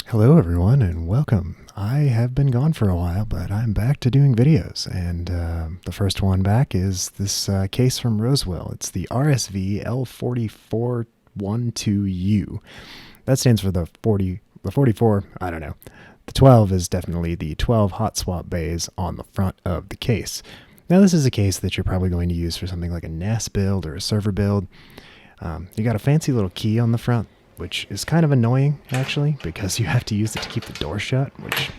Hello everyone and welcome. I have been gone for a while, but I'm back to doing videos, and the first one back is this case from Rosewill. It's the RSV L4412U. That stands for the 44, I don't know. The 12 is definitely the 12 hot swap bays on the front of the case. Now this is a case that you're probably going to use for something like a NAS build or a server build. You got a fancy little key on the front, which is kind of annoying, actually, because you have to use it to keep the door shut, which,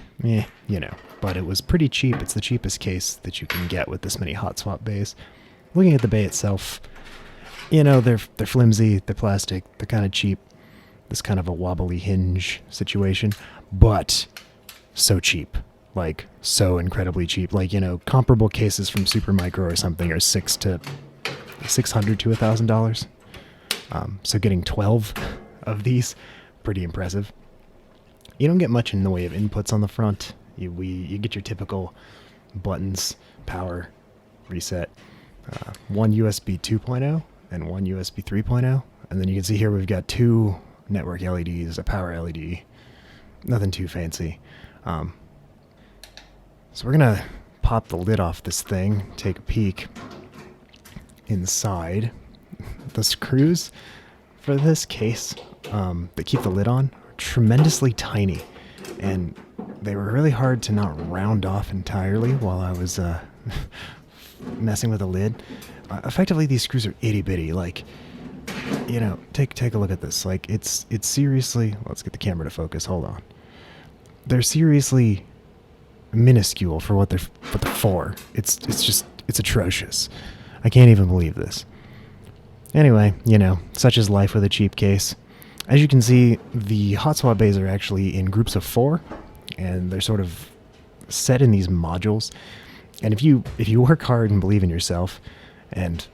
but it was pretty cheap. It's the cheapest case that you can get with this many hot swap bays. Looking at the bay itself, they're flimsy, they're plastic, they're kind of cheap. This kind of a wobbly hinge situation, but so cheap. Like, so incredibly cheap. Like, comparable cases from Supermicro or something are $600 to $1,000. So getting 12 of these, pretty impressive. You don't get much in the way of inputs on the front. You get your typical buttons, power, reset, one USB 2.0 and one USB 3.0, and then you can see here we've got two network LEDs, a power LED, nothing too fancy. So we're gonna pop the lid off this thing, take a peek inside. The screws for this case that keep the lid on are tremendously tiny, and they were really hard to not round off entirely while I was messing with the lid. Effectively, these screws are itty bitty. Like, take a look at this. Like, it's seriously. Let's get the camera to focus. Hold on. They're seriously minuscule for what they're for. It's atrocious. I can't even believe this. Anyway, such is life with a cheap case. As you can see, the hot swap bays are actually in groups of 4, and they're sort of set in these modules. And if you work hard and believe in yourself and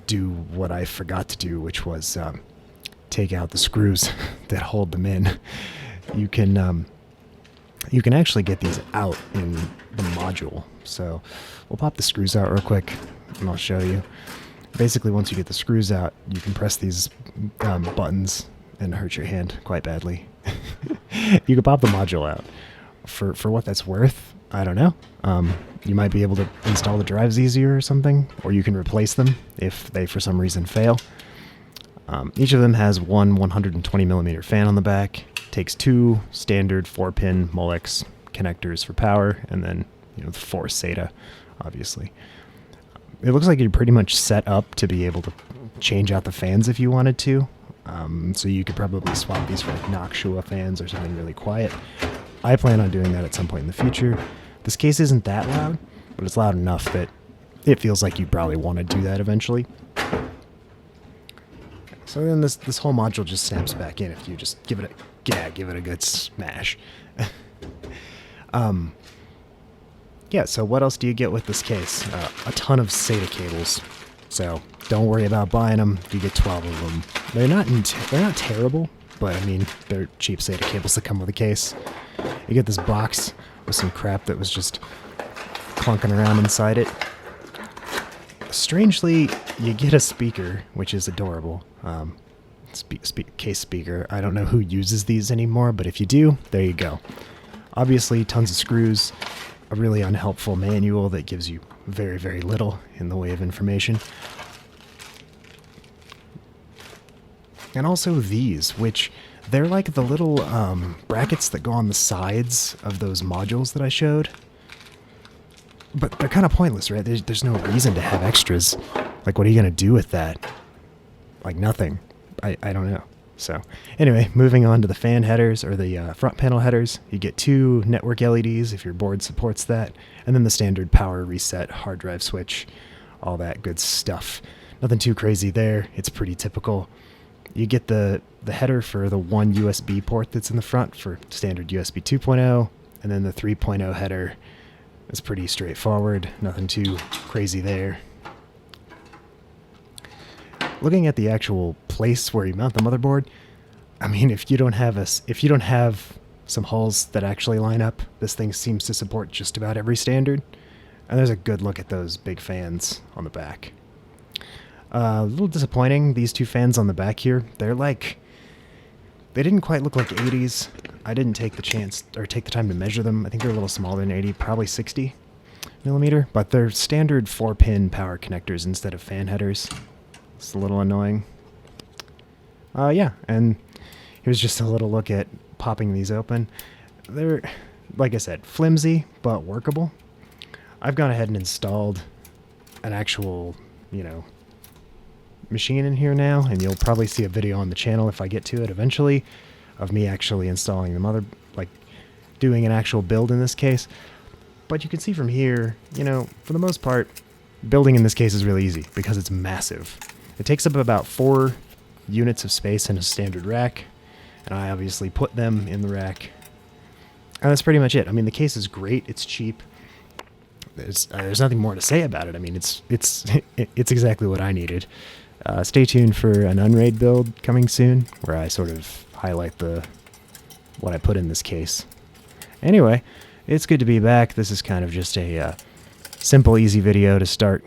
do what I forgot to do, which was take out the screws that hold them in, you can actually get these out in the module. So we'll pop the screws out real quick and I'll show you. Basically, once you get the screws out, you can press these buttons and hurt your hand quite badly. You can pop the module out. For what that's worth, I don't know. You might be able to install the drives easier or something, or you can replace them if they, for some reason, fail. Each of them has one 120mm fan on the back. Takes two standard 4-pin Molex connectors for power, and then the 4 SATA, obviously. It looks like you're pretty much set up to be able to change out the fans if you wanted to. So you could probably swap these for like Noctua fans or something really quiet. I plan on doing that at some point in the future. This case isn't that loud, but it's loud enough that it feels like you probably want to do that eventually. So then this whole module just snaps back in if you just give it a good smash. Yeah, so what else do you get with this case? A ton of SATA cables. So don't worry about buying them. You get 12 of them. They're not terrible, but I mean, they're cheap SATA cables that come with a case. You get this box with some crap that was just clunking around inside it. Strangely, you get a speaker, which is adorable. Case speaker. I don't know who uses these anymore, but if you do, there you go. Obviously, tons of screws. A really unhelpful manual that gives you very, very little in the way of information. And also these, which they're like the little brackets that go on the sides of those modules that I showed. But they're kind of pointless, right? There's no reason to have extras. Like, what are you going to do with that? Like, nothing. I don't know. So, anyway, moving on to the fan headers, or the front panel headers. You get 2 network LEDs if your board supports that, and then the standard power reset, hard drive switch, all that good stuff. Nothing too crazy there. It's pretty typical. You get the header for the one USB port that's in the front for standard USB 2.0, and then the 3.0 header is pretty straightforward. Nothing too crazy there. Looking at the actual place where you mount the motherboard, I mean, if you don't have some holes that actually line up, this thing seems to support just about every standard. And there's a good look at those big fans on the back. A little disappointing, these 2 fans on the back here. They're like They didn't quite look like 80s. I didn't take the chance or take the time to measure them. I think they're a little smaller than 80, probably 60 millimeter, but they're standard 4-pin power connectors instead of fan headers. It's a little annoying. Yeah, and here's just a little look at popping these open. They're, like I said, flimsy, but workable. I've gone ahead and installed an actual, machine in here now, and you'll probably see a video on the channel if I get to it eventually of me actually installing the doing an actual build in this case. But you can see from here, for the most part, building in this case is really easy because it's massive. It takes up about 4 units of space in a standard rack, and I obviously put them in the rack. And that's pretty much it. I mean, the case is great. It's cheap. There's nothing more to say about it. I mean, it's exactly what I needed. Stay tuned for an Unraid build coming soon, where I sort of highlight what I put in this case. Anyway, it's good to be back. This is kind of just a simple, easy video to start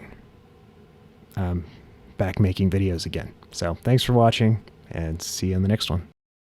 back making videos again. So thanks for watching, and see you in the next one.